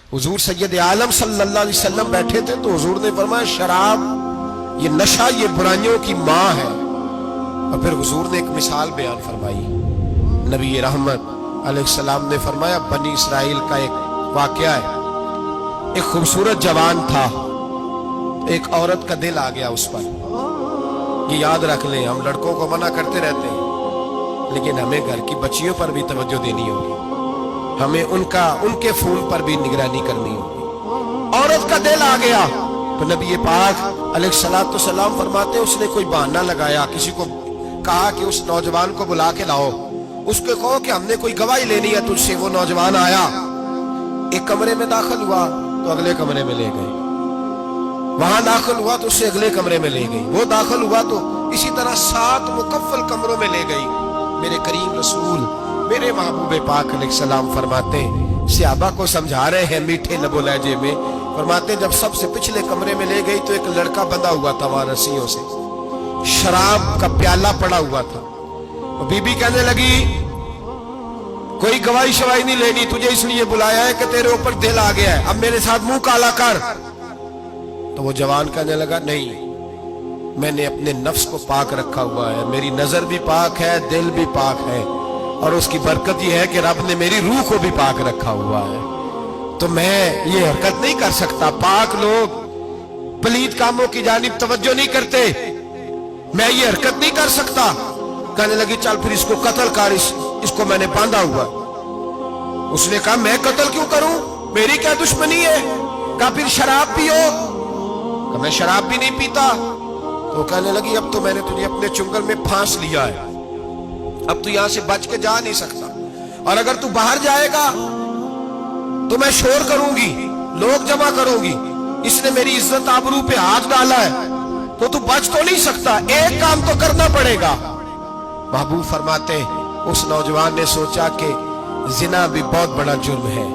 हुजूर सैयद आलम सल्लल्लाहु अलैहि वसल्लम बैठे थे तो हुजूर ने फरमाया शराब, ये नशा, ये बुराइयों की माँ है। और फिर हुजूर ने एक मिसाल बयान फरमाई। नबी रहमत अलैहिस्सलाम ने फरमाया बनी इसराइल का एक वाकया है। एक खूबसूरत जवान था, एक औरत का दिल आ गया उस पर। ये याद रख लें, हम लड़कों को मना करते रहते हैं, लेकिन हमें घर की बच्चियों पर भी तवज्जो देनी होगी, हमें उनके खून पर भी निगरानी करनी होगी। औरत का दिल आ गया तो नबी पाक अलैहिस्सलाम फरमाते उसने कोई बहाना लगाया, किसी को कहा कि उस नौजवान को बुला के लाओ, उसको कहो कि हमने कोई गवाही लेनी है तुझसे। वो नौजवान आया, एक कमरे में दाखिल हुआ तो अगले कमरे में ले गए, वहां दाखिल हुआ तो उससे अगले कमरे में ले गई, वो दाखिल हुआ तो इसी तरह 7 मुकफ्फल कमरों में ले गई। मेरे करीम रसूल मेरे महबूब पाक अलैहिस्सलाम फरमाते, सहाबा को समझा रहे हैं मीठे लबो लहजे में, फरमाते जब सबसे पिछले कमरे में ले गई तो एक लड़का बंधा हुआ था वहां रस्सियों से, शराब का प्याला पड़ा हुआ था। बीबी कहने लगी कोई गवाही शवाही नहीं लेनी, तुझे इसलिए बुलाया है कि तेरे ऊपर दिल आ गया है, अब मेरे साथ मुंह काला कर। तो वो जवान कहने लगा नहीं, मैंने अपने नफ्स को पाक रखा हुआ है, मेरी नजर भी पाक है, दिल भी पाक है, और उसकी बरकत यह है कि रब ने मेरी रूह को भी पाक रखा हुआ है, तो मैं ये हरकत नहीं कर सकता। पाक लोग पलीत कामों की जानिब तवज्जो नहीं करते, मैं ये हरकत नहीं कर सकता। कहने लगी चल फिर इसको कत्ल कर, इसको मैंने बांधा हुआ। उसने कहा मैं कत्ल क्यों करूं, मेरी क्या दुश्मनी है। कहा फिर शराब पियो, कहा मैं शराब भी नहीं पीता। तो कहने लगी अब तो मैंने तुझे अपने चुंगल में फांस लिया है, अब तू यहां से बच के जा नहीं सकता, और अगर तू बाहर जाएगा तो मैं शोर करूंगी, लोग जमा करूंगी, इसने मेरी इज्जत आबरू पे हाथ डाला है, तो तू बच तो नहीं सकता, एक काम तो करना पड़ेगा। महबूब फरमाते उस नौजवान ने सोचा कि जिना भी बहुत बड़ा जुर्म है,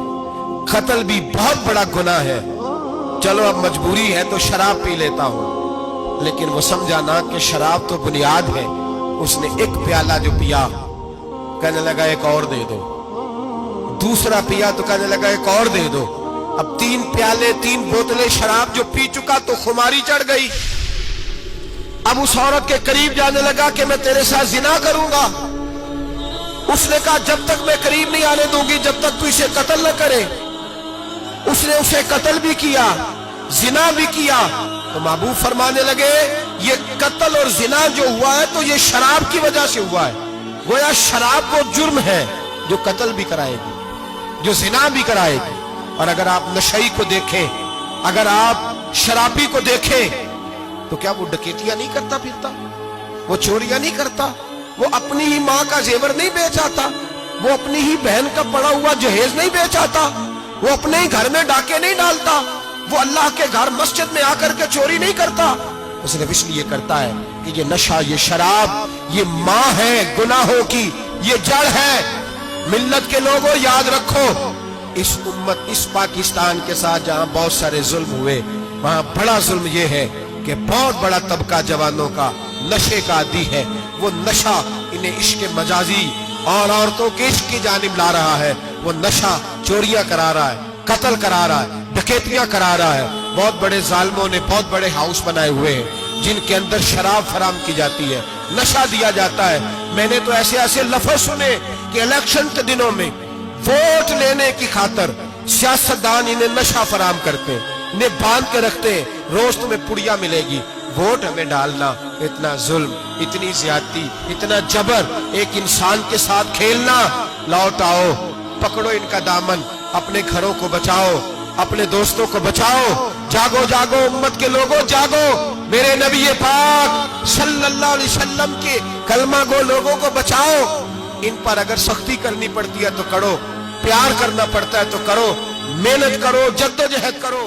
कत्ल भी बहुत बड़ा गुनाह है, चलो अब मजबूरी है तो शराब पी लेता हूं। लेकिन वो समझा ना कि शराब तो बुनियाद है। उसने एक प्याला जो पिया, कहने लगा एक और दे दो, दूसरा पिया तो कहने लगा एक और दे दो। अब 3 प्याले 3 बोतलें शराब जो पी चुका तो खुमारी चढ़ गई। अब उस औरत के करीब जाने लगा कि मैं तेरे साथ जिना करूंगा। उसने कहा जब तक मैं करीब नहीं आने दूंगी जब तक तू इसे कत्ल न करे। उसने उसे कत्ल भी किया, जिना भी किया। तो महबूब फरमाने लगे ये कत्ल और जिना जो हुआ है तो ये शराब की वजह से हुआ है। गोया शराब वो जुर्म है जो कत्ल भी कराएगी, जो जिना भी कराएगी। और अगर आप नशई को देखें, अगर आप शराबी को देखें, तो क्या वो डकैतियां नहीं करता फिरता, वो चोरियां नहीं करता, वो अपनी ही माँ का जेवर नहीं बेच आता, वो अपनी ही बहन का पड़ा हुआ जहेज नहीं बेच आता, वो अपने ही घर में डाके नहीं डालता, वो अल्लाह के घर मस्जिद में आकर के चोरी नहीं करता। वो सिर्फ इसलिए करता है कि ये नशा, ये शराब, ये माँ है गुनाहों की, ये जड़ है। मिल्लत के लोगों याद रखो, इस उम्मत, इस पाकिस्तान के साथ जहां बहुत सारे जुल्म हुए, वहां बड़ा जुल्म ये है कि बहुत बड़ा तबका जवानों का नशे का आदी है। वो नशा इन्हें इश्क मजाजी और औरतों के इश्क की जानिब ला रहा है। वो नशा चोरियां करा रहा है, कत्ल करा रहा है, डकैतियां करा रहा है। बहुत बड़े जालिमों ने बहुत बड़े हाउस बनाए हुए हैं जिनके अंदर शराब फराम की जाती है, नशा दिया जाता है। मैंने तो ऐसे ऐसे लफ्ज सुने कि इलेक्शन के दिनों में वोट लेने की खातर सियासतदान इन्हें नशा फराम करते हैं, इन्हें बांध के रखते हैं, रोज तुम्हें पुड़िया मिलेगी, वोट हमें डालना। इतना जुल्म, इतनी ज्यादती, इतना जबर, एक इंसान के साथ खेलना। लौट आओ, पकड़ो इनका दामन, अपने घरों को बचाओ, अपने दोस्तों को बचाओ। जागो जागो उम्मत के लोगों, जागो। मेरे नबी पाक सल्लल्लाहु अलैहि वसल्लम के कलमा गो लोगों को बचाओ। इन पर अगर सख्ती करनी पड़ती है तो करो, प्यार करना पड़ता है तो करो, मेहनत करो, जद्दोजहद करो।